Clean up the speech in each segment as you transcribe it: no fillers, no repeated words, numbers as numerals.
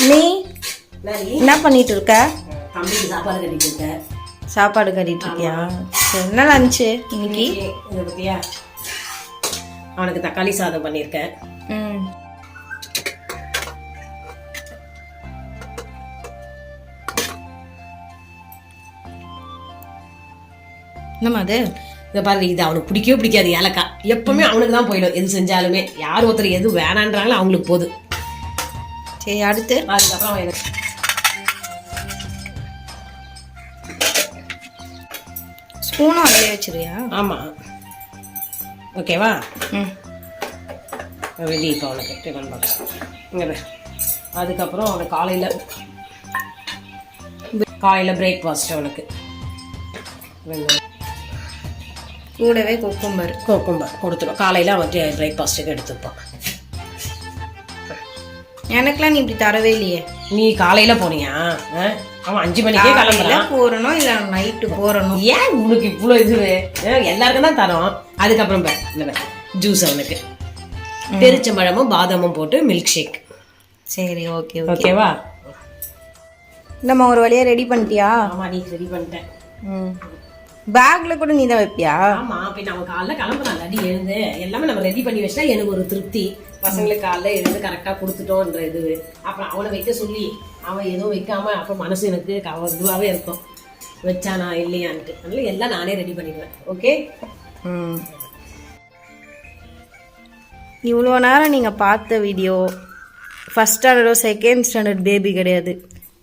நீ என்ன பண்ணிட்டு இருக்க? தம்பிக்கு சாப்பாடு கட்டிட்டு இருக்கேன். சாப்பாடு கட்டிட்டு இருக்கியா? சரி, என்ன லஞ்சு இன்னைக்கு? இதை பத்தியா அவனுக்கு தக்காளி சாதம் பண்ணியிருக்கேன். ம். என்னம்மா அது? இதை பாரு, இது அவனுக்கு பிடிக்கவே பிடிக்காது ஏலக்காய். எப்பவுமே அவனுக்கு தான் போயிடும் எது செஞ்சாலுமே. யார் ஒருத்தர் எது வேணான்றாங்களோ அவங்களுக்கு போகுது. சரி, அடுத்து அதுக்கப்புறம் அவன் எனக்கு ஸ்பூனும் அதிலே வச்சிருவியா? ஆமாம், ஓகேவா? ம். ரெடி இப்போ அவனுக்கு டிஃபன் பாக்ஸ் இங்கே. அதுக்கப்புறம் அவனுக்கு காலையில் பிரேக்ஃபாஸ்ட் அவனுக்கு கூடவே குக்கும்பர் கொடுத்துருவோம். காலையில் அவன் பிரேக்ஃபாஸ்ட்டுக்கு எடுத்துப்பான். எனக்குலாம் நீ இப்படி தரவே இல்லையே. நீ காலையில் போனியா? அவன் 5 மணிக்கே கிளம்புறான். போறணும் இல்லை நைட்டு போறணும். ஏன் உனக்கு இவ்வளோ இது? எல்லாருக்கும் தான் தரோம். அதுக்கப்புறம் இல்லை ஜூஸ் அவனுக்கு பெருச்சம்பழமும் பாதாமும் போட்டு மில்க் ஷேக். சரி, ஓகே ஓகேவா? நம்ம ஒரு வழியா ரெடி பண்ணிட்டியா? ஆமாம், நீ ரெடி பண்ணிட்டேன். ம். பேக்ல கூட நீ தான் வைப்பியா? ஆமா, பின்ன அவன் காலைல கிளம்புறான். அடி எழுந்து எல்லாமே நம்ம ரெடி பண்ணி வச்சா எனக்கு ஒரு திருப்தி. பசங்களுக்கு காலைல எழுந்து கரெக்டா கொடுத்துட்டோன்ற இது. அப்புறம் அவனை வைக்க சொல்லி அவன் எதுவும் வைக்காம அப்புறம் மனசு எனக்கு இதுவாகவே இருக்கும், வச்சானா இல்லையான்ட்டு. அதனால எல்லாம் நானே ரெடி பண்ணிடுவேன். ஓகே. ம். இவ்வளோ நேரம் நீங்கள் பார்த்த வீடியோ ஃபஸ்ட் ஸ்டாண்டர்டோ செகண்ட் ஸ்டாண்டர்ட் பேபி கிடையாது,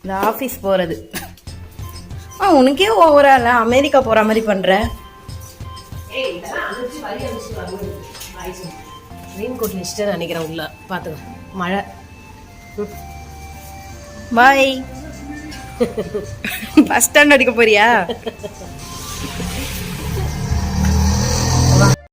இந்த ஆஃபீஸ் போகிறது. உனக்கே ஓவரால அமெரிக்கா போகிற மாதிரி பண்ணுற. ரெயின் கோட் வச்சுட்டு நினைக்கிறேன் உள்ள. பார்த்துக்கோ, மழை. பாய். ஃபஸ்ட் ஸ்டாண்டர்ட் அடிக்க போறியா?